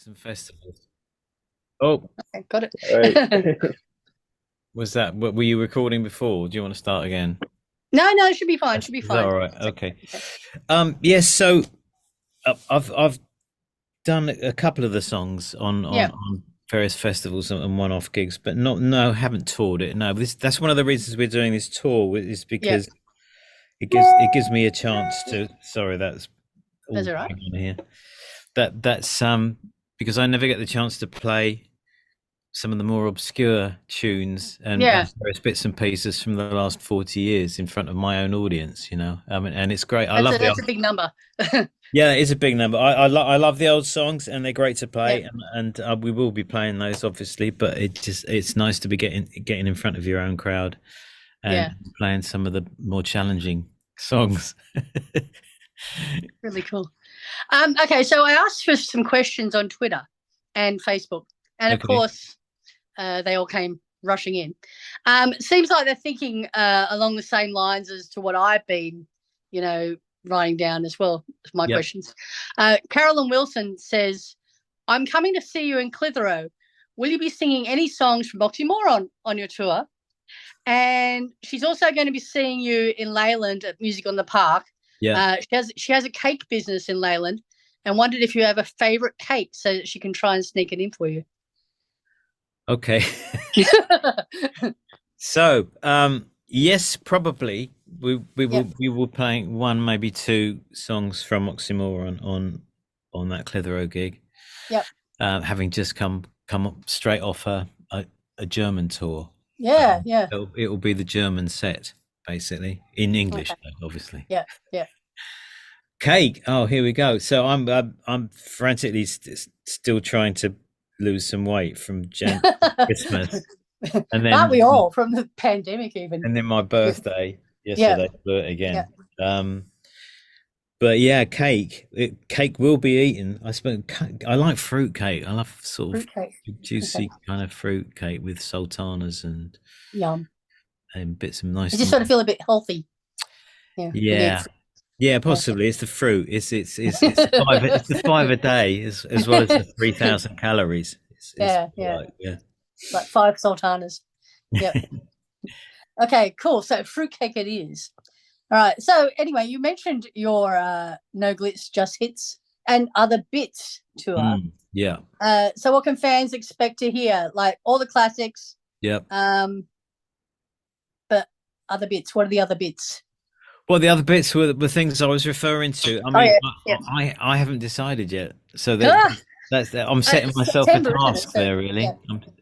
Some festivals. Oh, Okay, got Right. it. was that what were you recording before? Do you want to start again? No, it should be fine. Should be Is that fine. all right? Okay. Yes, so I've done a couple of the songs Yeah, on various festivals and one-off gigs, but not no, haven't toured it. No, that's one of the reasons we're doing this tour is yeah. because it gives me a chance to. Sorry, that's That's all all right. going on here. That's because I never get the chance to play some of the more obscure tunes and Yeah, various bits and pieces from the last 40 years in front of my own audience, and it's great. I that's love a the that's a big number. yeah, it's a big number. I love the old songs and they're great to Yeah, play, and we will be playing those obviously, but it's nice to be getting in front of your own crowd and yeah. playing some of the more challenging songs. Really cool. Okay, so I asked for some questions on Twitter and Facebook, and of Okay. course, they all came rushing in. It seems like they're thinking along the same lines as to what I've been, you know, writing down as well as my Yep. questions. Carolyn Wilson says, "I'm coming to see you in Clitheroe. Will you be singing any songs from Oxymoron on your tour?" And she's also going to be seeing you in Leyland at Music on the Park. Yeah. She has a cake business in Leyland, and wondered if you have a favourite cake so that she can try and sneak it in for you. Okay. So, yes, probably Yep, we will playing one, maybe two songs from Oxymoron on that Clitheroe gig. yep, Having just come up straight off a German tour. yeah, yeah. It'll be the German set basically in English, Okay, though, obviously. yeah, yeah. Cake. Oh, here we go. So I'm frantically still trying to lose some weight from Christmas, and Aren't then we all from the pandemic even? my Yeah, birthday yeah, yesterday. Blew it yeah. again. Um, but yeah, cake will be eaten. I suppose I like fruit cake. I love sort of Fruitcake. Okay, juicy kind of fruit cake with sultanas yum. and bits of I nice. just sort of feel a bit healthy. Yeah, when you eat Yeah, fruit. yeah, Yeah, possibly it's the fruit. It's the five a day as well as the 3,000 calories. It's yeah, yeah. like yeah. Like 5 sultanas. Yep. Okay, cool. So fruitcake it is. All right. So anyway, you mentioned your No Glitz Just Hits and Other Bits tour. Yeah. So what can fans expect to hear? Like all the classics, Yep. but other bits. What are the other bits? Well, the other bits were things I was referring to. I Oh mean, yeah, yeah. I haven't decided yet, so Ah, I'm setting it's myself a September, isn't it? task So there. yeah, Really,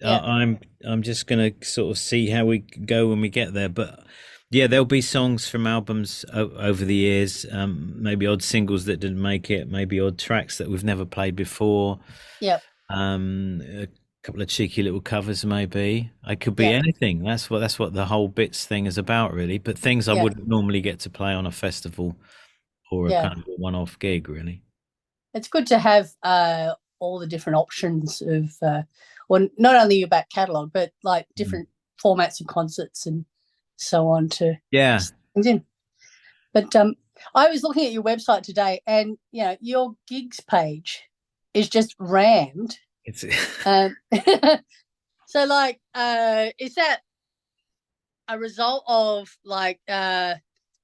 yeah, I'm just gonna sort of see how we go when we get there. But yeah, there'll be songs from albums over the years. Maybe odd singles that didn't make it. Maybe odd tracks that we've never played before. yeah, A couple of cheeky little covers, maybe. I could be yeah, anything. That's what the whole bits thing is about, really. But things I yeah, wouldn't normally get to play on a festival or a yeah. kind of a one-off gig, really. It's good to have all the different options of, well, not only your back catalogue, but like Mm. different formats of concerts and so on to Yeah, things in. But I was looking at your website today, and your gigs page is just rammed. it's Um, so, like, is that a result of like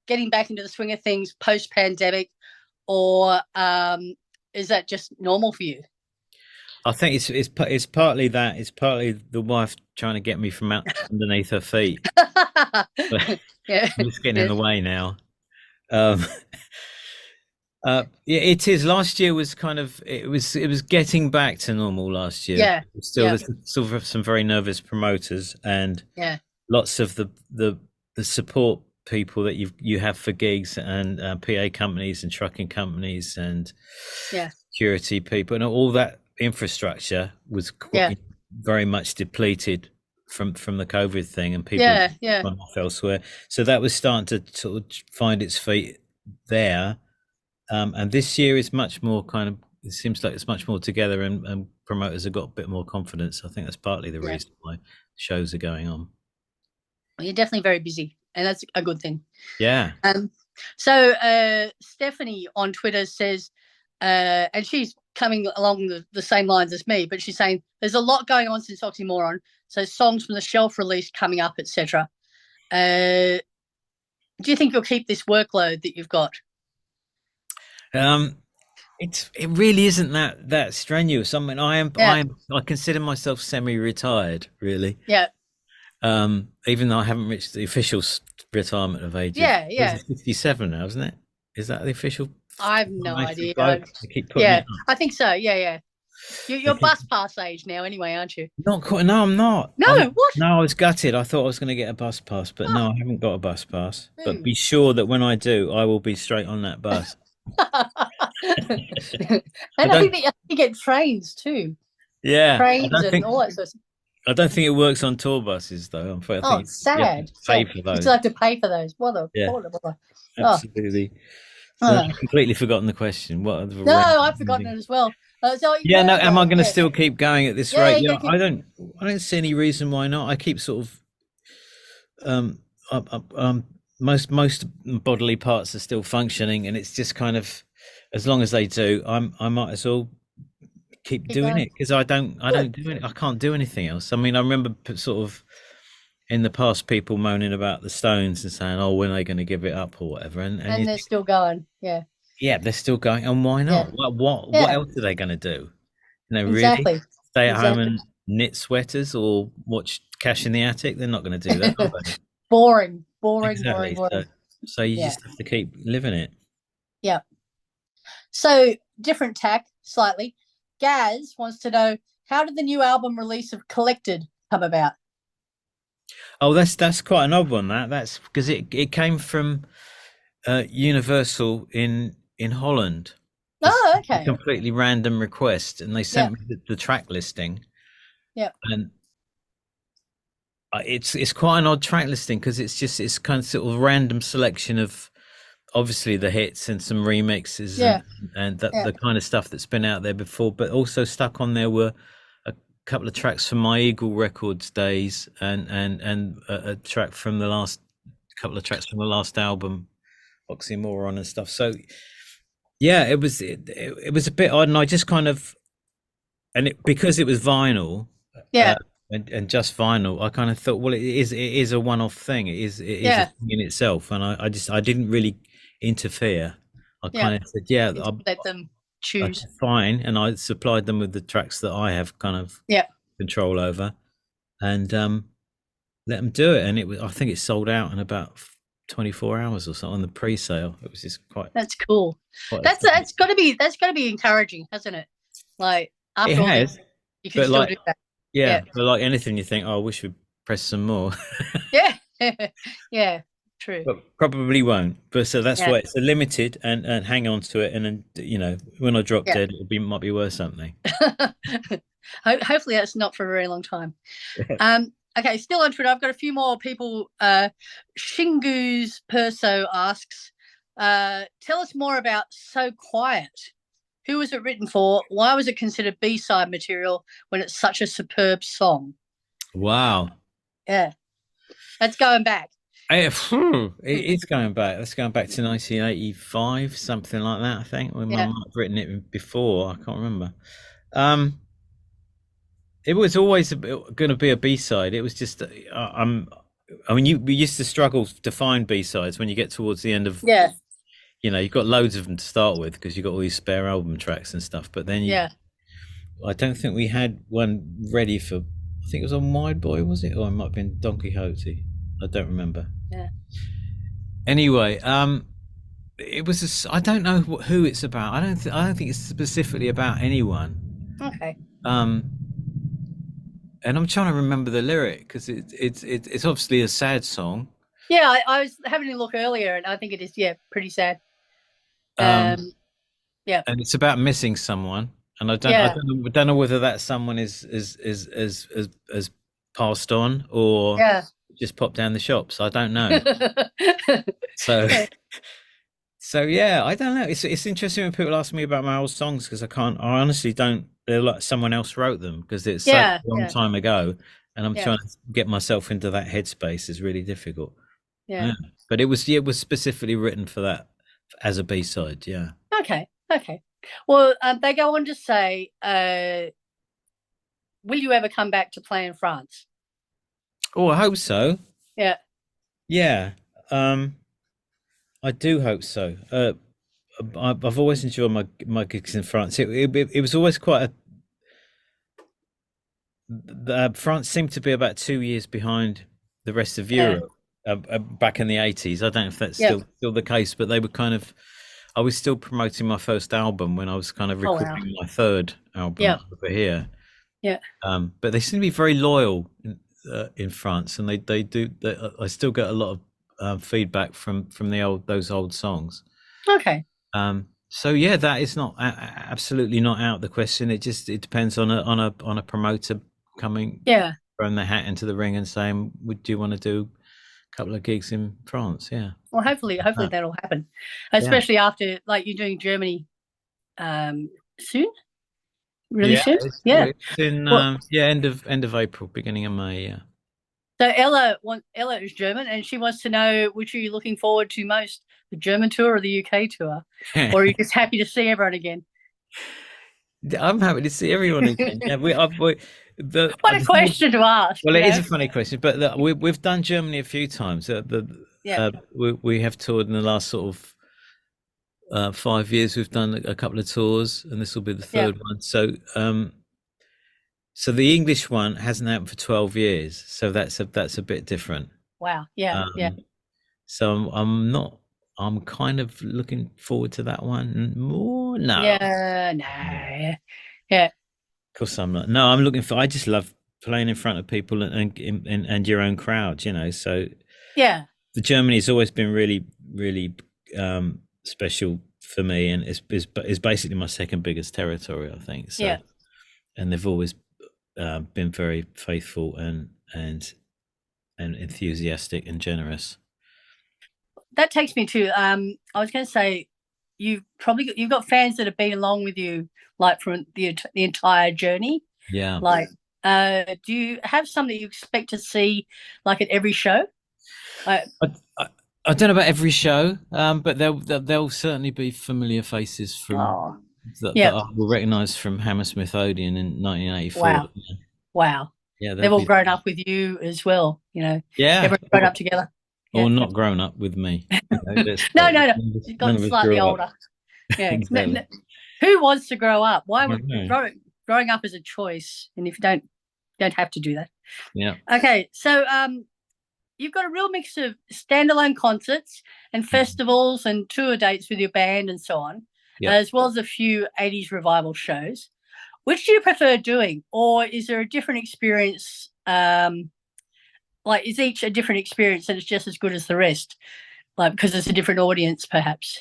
getting back into the swing of things post pandemic, or is that just normal for you? I think it's partly that. It's partly the wife trying to get me from out underneath her feet, but Yeah, I'm just getting in yeah, the way now. Um, yeah, it is. Last year was kind of it was getting back to normal last year. yeah, Still, yeah, there's sort of some very nervous promoters and yeah, lots of the support people that you have for gigs and PA companies and trucking companies and yeah, security people and all that infrastructure was yeah, very much depleted from the COVID thing and people yeah, yeah, gone off elsewhere. So that was starting to sort of find its feet there. And this year is much more kind of, it seems like it's much more together and promoters have got a bit more confidence. I think that's partly the yeah. reason why shows are going on. Well, you're definitely very busy, and that's a good thing. Yeah. So Stephanie on Twitter says, and she's coming along the same lines as me, but she's saying there's a lot going on since Oxymoron. So songs from the shelf release coming up, etc. Do you think you'll keep this workload that you've got? It really isn't that strenuous. I mean, Yeah. I consider myself semi-retired, really. Yeah. Even though I haven't reached the official retirement of age. Yeah, yeah. 57 now, isn't it? Is that the official? I have no idea. I keep putting it up. I think so. Yeah, yeah. You're bus pass age now, anyway, aren't you? Not quite. No, I'm not. No, what? No, I was gutted. I thought I was going to get a bus pass, but no, I haven't got a bus pass. But be sure that when I do, I will be straight on that bus. And I think that you get trains too. Yeah, trains and all that sort of stuff. I don't think it works on tour buses, though. I'm afraid. Oh, it's sad. Pay for those. You still have to pay for those. What a absolutely. So I've completely forgotten the question. What are the I've forgotten it as well. Am I going to still keep going at this rate? Yeah, keep... I don't see any reason why not. I keep sort of most bodily parts are still functioning, and it's just kind of, as long as they do, I might as well keep doing it, because I don't do it. I can't do anything else. I mean, I remember sort of in the past people moaning about the Stones and saying, "Oh, when are they going to give it up or whatever?" And they're still going. Yeah, they're still going. And why not? Yeah. What else are they going to do? Exactly. Really stay at home and knit sweaters or watch Cash in the Attic? They're not going to do that, are they? Boring. Exactly. Boring. So you just have to keep living it. Yeah. So different tack slightly. Gaz wants to know, how did the new album release of Collected come about? Oh, that's quite an odd one. That's because it came from Universal in Holland. Oh, okay. A completely random request, and they sent me the track listing. Yeah. And it's quite an odd track listing, because it's kind of sort of random selection of obviously the hits and some remixes and the kind of stuff that's been out there before, but also stuck on there were a couple of tracks from my Eagle Records days and a track from couple of tracks from the last album, Oxymoron and stuff. So yeah, it was a bit odd, and I just kind of, because it was vinyl, and just vinyl, I kind of thought, well, it is a one-off thing. It is a thing in itself, and I didn't really interfere. I kind of said, I'll let them choose. Fine, and I supplied them with the tracks that I have kind of control over, and let them do it. And I think it sold out in about 24 hours or so on the pre-sale. It was just quite. That's cool. That's got to be encouraging, hasn't it? Like after it has. You can still do that. Yeah, but like anything, you think, oh, I wish we'd press some more. Yeah, true. But probably won't. But so that's why it's a limited, and hang on to it, and then when I drop dead, might be worth something. Hopefully that's not for a very long time. Okay, still on Twitter, I've got a few more people. Shingu's Perso asks, tell us more about So Quiet. Who was it written for? Why was it considered B-side material when it's such a superb song? Wow. Yeah. That's going back. It's going back. That's going back to 1985, something like that, I think. I might have written it before. I can't remember. It was always going to be a B-side. It was just, I mean, we used to struggle to find B-sides when you get towards the end of... Yeah. You've got loads of them to start with because you've got all these spare album tracks and stuff. But then I don't think we had one ready for... I think it was on Wide Boy, was it? Or it might have been Don Quixote. I don't remember. Yeah. Anyway, it was I don't know who it's about. I don't think it's specifically about anyone. Okay. And I'm trying to remember the lyric because it's obviously a sad song. Yeah, I was having a look earlier, and I think it is pretty sad. And it's about missing someone, and I don't know whether that someone is passed on or just popped down the shops. I don't know. So yeah, I don't know. It's interesting when people ask me about my old songs because I honestly don't. They're like someone else wrote them because it's such a long time ago, and I'm trying to get myself into that headspace is really difficult. Yeah. But it was specifically written for that as a B-side. Yeah. Okay. Well, they go on to say, will you ever come back to play in France? Oh, I hope so. Yeah, Yeah, um, I do hope so. I've always enjoyed my gigs in France. It was always quite a. France seemed to be about 2 years behind the rest of yeah, Europe back in the 80s. I don't know if that's yeah. still the case, but they were kind of. I was still promoting my first album when I was kind of Oh wow. recording my third Yeah, album over here. yeah. But they seem to be very loyal in France, and they do. I still get a lot of feedback from those old songs. Okay. So yeah, that is not absolutely not out of the question. It depends on a promoter coming, Yeah. throwing their hat into the ring and saying, "Would you want to do a couple of gigs in France?" Yeah, Well, hopefully uh, that'll happen, yeah, especially after like you're doing Germany soon, really yeah. soon. Yeah. It's in Well, yeah, end of April, beginning of May. so Ella is German, and she wants to know which are you looking forward to most, the German tour or the UK tour, Yeah. or are you just happy to see everyone again? I'm happy to see everyone again. Yeah, What a the thing is, question to ask, well, you it is know? a funny question, but we've done Germany a few times. Yeah, We have toured in the last sort of 5 years. We've done a couple of tours, and this will be the yeah. third one. So the English one hasn't happened for 12 years, so that's a bit different. Wow. Yeah, yeah, Um, so I'm not. I'm kind of looking forward to that one more. No, yeah. no. No, yeah, Of course, I'm not. No, I'm looking for. I just love playing in front of people and your own crowd. So yeah, the Germany's always been really, really special for me, and it's basically my second biggest territory, I think. So, yeah. and they've always been very faithful and enthusiastic and generous. That takes me to I was going to say you've got fans that have been along with you like from the entire journey. Yeah, Like, do you have some that you expect to see like at every show? Like, I, I, I don't know about every show, but there'll certainly be familiar faces from oh, that yeah, I will recognise from Hammersmith Odeon in 1984. wow, wow. Yeah, They've they'll all be. grown up with you as well. You know, Yeah, everyone's grown up together. Yeah. or not grown up with me. No, no, no. You've None gotten of us slightly grew up. older. Yeah. Exactly. Who wants to grow up? Why I would know. growing up is a choice, and if you don't have to do that. Yeah. Okay, so you've got a real mix of standalone concerts and festivals and tour dates with your band and so on, Yep. as well as a few 80s revival shows. Which do you prefer doing? Or is there a different experience? Like, is each a different experience and it's just as good as the rest? Like, because it's a different audience, perhaps.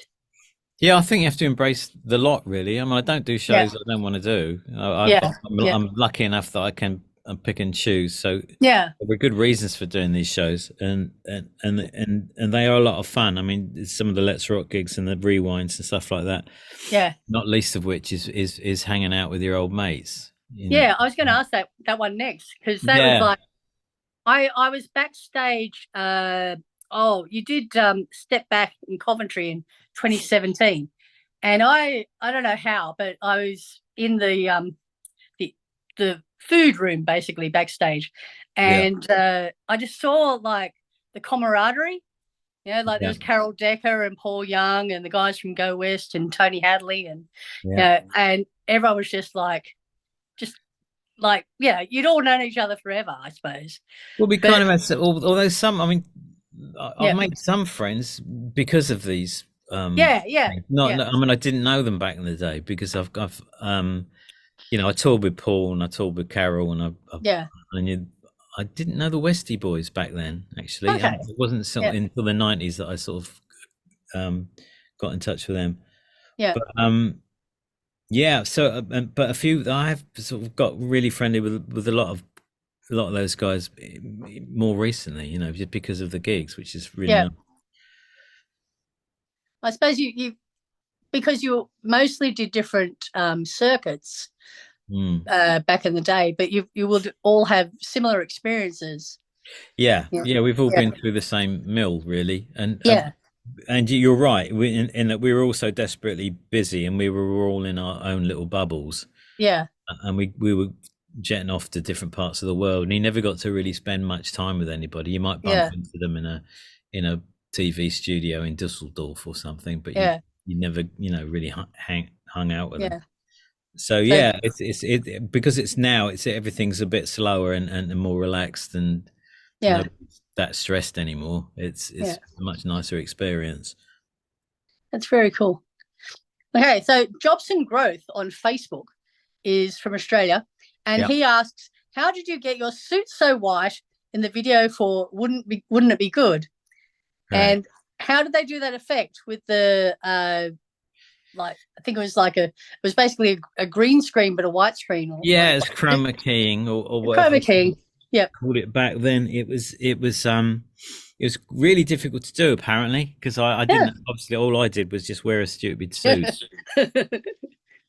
Yeah, I think you have to embrace the lot, really. I mean, I don't do Yeah, shows I don't want to do. yeah, yeah, I'm lucky enough that I can pick and choose. So yeah, there were good reasons for doing these shows, and they are a lot of fun. I mean, some of the Let's Rock gigs and the rewinds and stuff like that. yeah. Not least of which is hanging out with your old mates. Yeah, I was going to ask that one next because that was Yeah, like I was backstage. You did Step Back in Coventry in 2017, and I don't know how, but I was in the the food room basically backstage, yeah, and I just saw like the camaraderie. You know, like there yeah, was Carol Decker and Paul Young and the guys from Go West and Tony Hadley and yeah. and everyone was just like yeah, you'd all known each other forever, I suppose. Well, we kind But of had, although some, I mean, I've yeah, made some friends because of these. yeah, yeah, Things. yeah, I mean, I didn't know them back in the day because I toured with Paul and I toured with Carol yeah. and I didn't know the Westie Boys back then. Actually, Okay, it wasn't yeah, until the '90s that I sort of got in touch with them. yeah, But yeah. So, but a few I have sort of got really friendly with a lot of those guys more recently. Just because of the gigs, which is really yeah. nice. I suppose you because you mostly did different circuits Mm. back in the day, but you would all have similar experiences. Yeah, Yeah, yeah, we've all yeah, been through the same mill, really, and yeah, And you're right in that we were all so desperately busy, and we were all in our own little bubbles, Yeah, and we were jetting off to different parts of the world, and you never got to really spend much time with anybody. You might bump yeah, into them in a TV studio in Dusseldorf or something, but yeah, you never really hung out with them. yeah. So So yeah, it's because it's now it's everything's a bit slower and more relaxed, and yeah, nobody's that stressed anymore. It's yeah, a much nicer experience. that's very cool. Okay, so Jobson Growth on Facebook is from Australia, and Yeah, he asks, "How did you get your suit so white in the video for Wouldn't It Be Good? right. And how did they do that effect with the like I think it was like it was basically a green screen but a white screen or Yeah, it's chroma keying or a whatever chroma they key. Yep. called it back then. It was really difficult to do apparently because I Yeah. didn't obviously all I did was just wear a stupid suit. But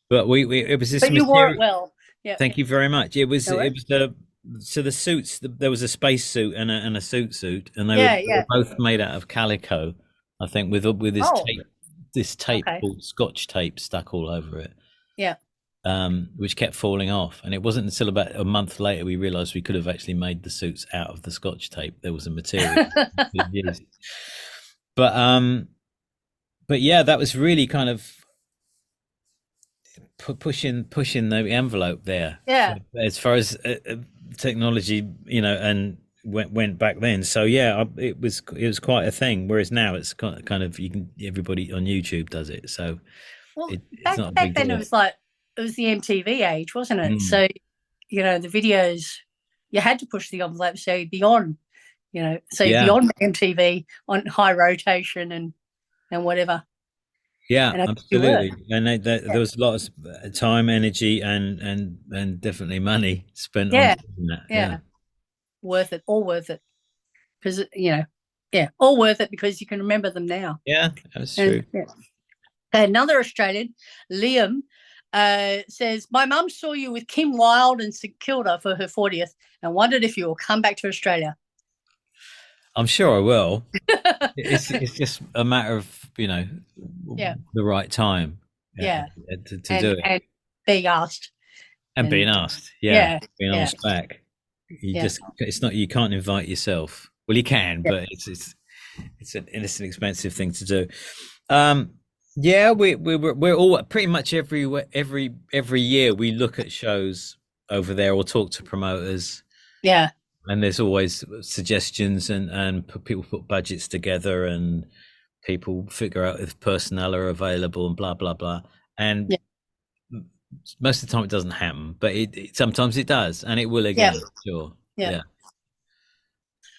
But we it was this you wore it material. well. Yep. Thank you very much. No It worries. was the suits. There was a space suit and a suit, and Yeah, they were yeah. both made out of calico. I think with Oh, this tape okay. called Scotch tape stuck all over it, Yeah. which kept falling off. And it wasn't until about a month later we realised we could have actually made the suits out of the Scotch tape. There was a material we could use. But but yeah, that was really kind of pushing the envelope there Yeah. as far as technology, and went back then. So yeah, it was quite a thing. Whereas now it's kind of you can everybody on YouTube does it, so Well, it's not a back big then it deal. was like it was the MTV age, wasn't it? Mm. So, the videos you had to push the envelope so you'd be on, so you'd be Yeah, on MTV on high rotation and whatever. yeah, And I think you were. absolutely. And Yeah. there was a lot of time, energy, and definitely money spent on Yeah. doing that. Yeah, Yeah. Worth it. All worth it. Because, yeah, all worth it because you can remember them now. yeah, that's And true. yeah. Another Australian, Liam, says, "My mum saw you with Kim Wilde in St Kilda for her 40th and wondered if you will come back to Australia." I'm sure I will. It's just a matter of Yeah, the right time yeah, to do it and being asked, and being and asked. Yeah, yeah, being yeah, asked back. yeah, It's not you can't invite yourself. Well, you can, yeah, but it's an innocent, expensive thing to do. Um, yeah, we're all pretty much every year we look at shows over there or talk to promoters, yeah, and there's always suggestions and people put budgets together and people figure out if personnel are available and blah blah blah. And yeah, most of the time it doesn't happen, but sometimes it does, and it will yeah, again. Sure, yeah. yeah.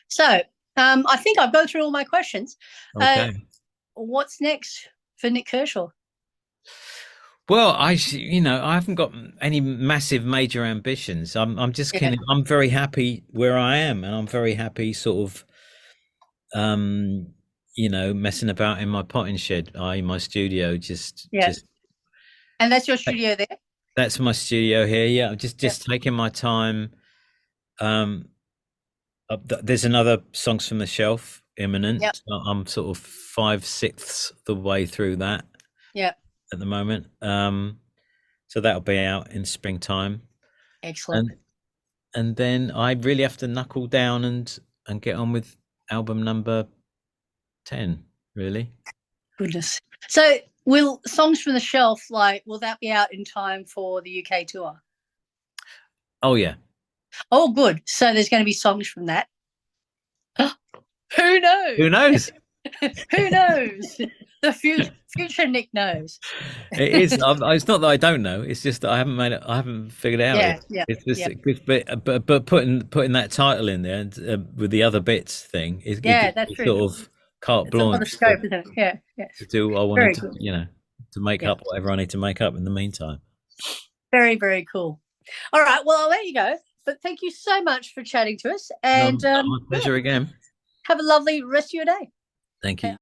So, I think I've gone through all my questions. Okay. What's next for Nik Kershaw? Well, I haven't got any massive major ambitions. I'm just Yeah, kidding. I'm very happy where I am, and I'm very happy sort of messing about in my potting shed, in my studio, yeah. And that's your studio there? that's my studio here. Yeah, I'm just Yeah, taking my time. Um there's another Songs from the Shelf yeah, imminent. I'm sort of 5/6 the way through that yeah. at the moment. So that'll be out in springtime. Excellent. And then I really have to knuckle down and get on with album number 10, really. Goodness. So, will Songs from the Shelf, will that be out in time for the UK tour? Oh yeah. Oh, good. So there's going to be songs from that. Who knows? Who knows? Who knows? The future Nik knows. It is. It's not that I don't know. It's just that I haven't made it. I haven't figured it out Yeah, yet. yeah, It's just, yeah, but putting that title in there and, with the other bits thing, it yeah. gives That's me true. sort of carte It's a lot of blanche scope, isn't it? Yeah, yeah. to do what I wanted Very to, good. to make Yeah, up whatever I need to make up in the meantime. very, very cool. All right. Well, I'll let you go. But thank you so much for chatting to us. No, And my pleasure yeah, again. have a lovely rest of your day. Thank you.